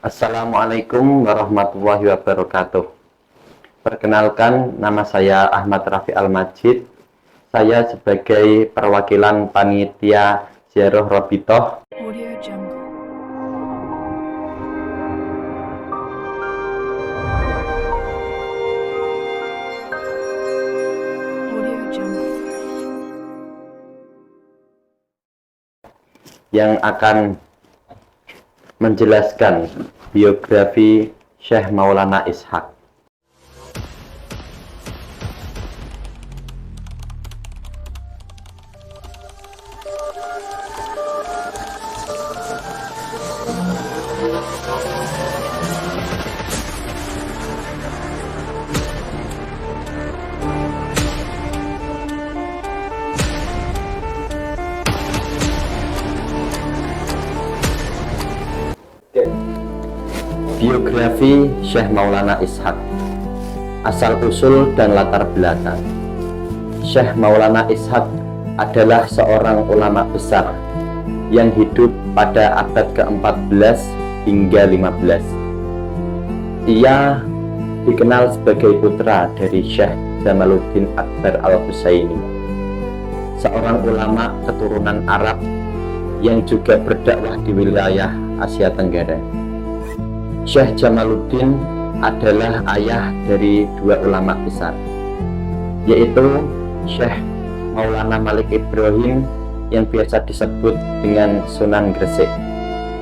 Assalamualaikum warahmatullahi wabarakatuh. Perkenalkan, nama saya Ahmad Rafi Al-Majid. Saya sebagai perwakilan panitia Ziarah Robitoh. Audio Jungle. Audio Jungle. Yang akan menjelaskan biografi Syekh Maulana Ishaq. Biografi Syekh Maulana Ishaq. Asal-usul dan latar belakang. Syekh Maulana Ishaq adalah seorang ulama besar yang hidup pada abad ke-14 hingga 15. Ia dikenal sebagai putra dari Syekh Jamaluddin Akbar Al-Husaini, seorang ulama keturunan Arab yang juga berdakwah di wilayah Asia Tenggara. Syekh Jamaluddin adalah ayah dari dua ulama besar, yaitu Syekh Maulana Malik Ibrahim yang biasa disebut dengan Sunan Gresik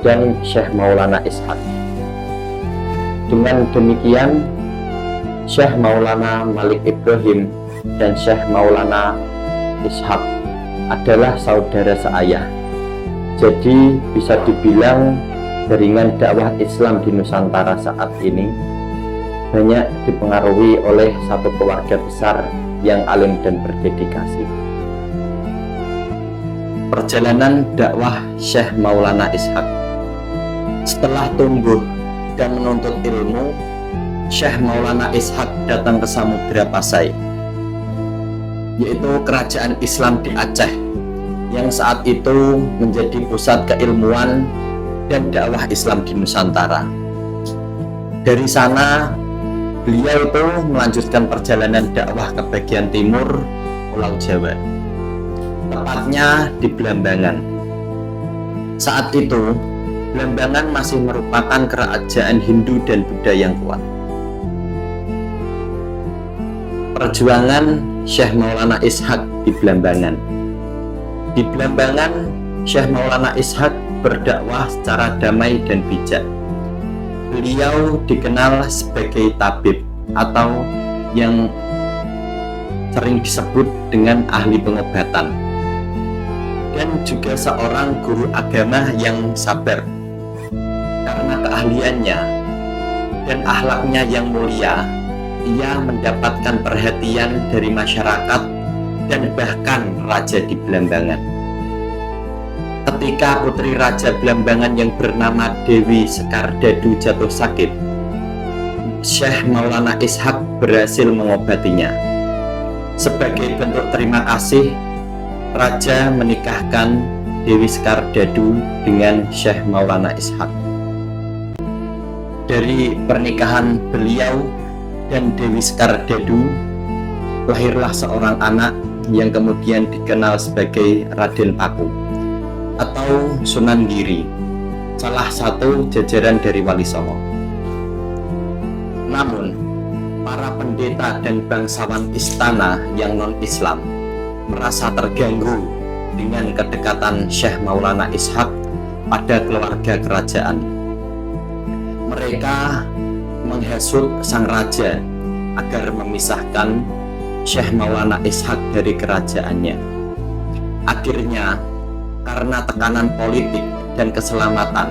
dan Syekh Maulana Ishaq. Dengan demikian, Syekh Maulana Malik Ibrahim dan Syekh Maulana Ishaq adalah saudara seayah. Jadi bisa dibilang jaringan dakwah Islam di Nusantara saat ini banyak dipengaruhi oleh satu keluarga besar yang alim dan berdedikasi. Perjalanan dakwah Syekh Maulana Ishaq. Setelah tumbuh dan menuntut ilmu, Syekh Maulana Ishaq datang ke Samudra Pasai, yaitu kerajaan Islam di Aceh yang saat itu menjadi pusat keilmuan dan dakwah Islam di Nusantara. Dari sana beliau itu melanjutkan perjalanan dakwah ke bagian timur Pulau Jawa, tepatnya di Blambangan. Saat itu Blambangan masih merupakan kerajaan Hindu dan Buddha yang kuat. Perjuangan Syekh Maulana Ishaq di Blambangan. Di Blambangan, Syekh Maulana Ishaq berdakwah secara damai dan bijak. Beliau dikenal sebagai tabib atau yang sering disebut dengan ahli pengobatan, dan juga seorang guru agama yang sabar. Karena keahliannya dan akhlaknya yang mulia, ia mendapatkan perhatian dari masyarakat dan bahkan raja di Blambangan. Ketika putri Raja Blambangan yang bernama Dewi Sekardadu jatuh sakit, Syekh Maulana Ishaq berhasil mengobatinya. Sebagai bentuk terima kasih, Raja menikahkan Dewi Sekardadu dengan Syekh Maulana Ishaq. Dari pernikahan beliau dan Dewi Sekardadu lahirlah seorang anak yang kemudian dikenal sebagai Raden Paku atau Sunan Giri, salah satu jajaran dari Wali Songo. Namun, para pendeta dan bangsawan istana yang non-Islam merasa terganggu dengan kedekatan Syekh Maulana Ishaq pada keluarga kerajaan. Mereka menghasut sang raja agar memisahkan Syekh Maulana Ishaq dari kerajaannya. Akhirnya, karena tekanan politik dan keselamatan,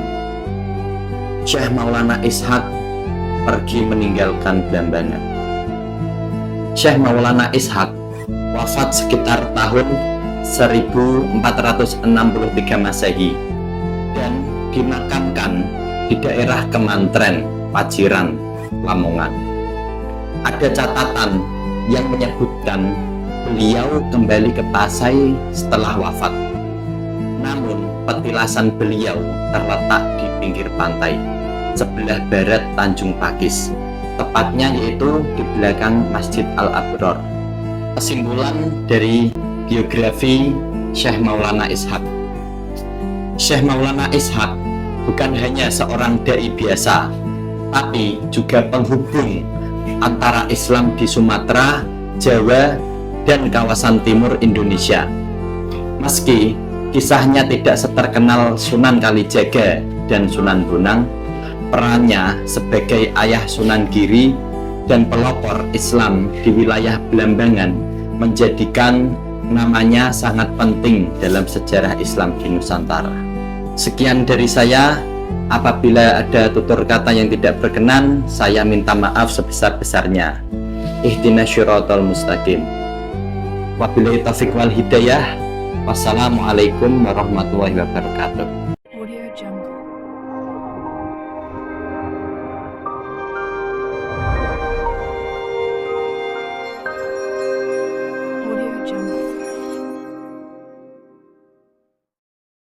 Syekh Maulana Ishaq pergi meninggalkan Blambangan. Syekh Maulana Ishaq wafat sekitar tahun 1463 Masehi dan dimakamkan di daerah Kemantren, Paciran, Lamongan. Ada catatan yang menyebutkan beliau kembali ke Pasai setelah wafat. Namun petilasan beliau terletak di pinggir pantai. sebelah barat Tanjung Pakis, tepatnya yaitu di belakang Masjid Al-Abror. Kesimpulan dari biografi Syekh Maulana Ishaq. Syekh Maulana Ishaq bukan hanya seorang dai biasa, tapi juga penghubung antara Islam di Sumatera, Jawa, dan kawasan timur Indonesia. Meski kisahnya tidak seterkenal Sunan Kalijaga dan Sunan Bonang, perannya sebagai ayah Sunan Giri dan pelopor Islam di wilayah Belambangan menjadikan namanya sangat penting dalam sejarah Islam di Nusantara. Sekian dari saya. Apabila ada tutur kata yang tidak berkenan, saya minta maaf sebesar-besarnya. Ihdinas syiratal mustaqim. Wabillahi taufiq wal hidayah. Wassalamualaikum warahmatullahi wabarakatuh.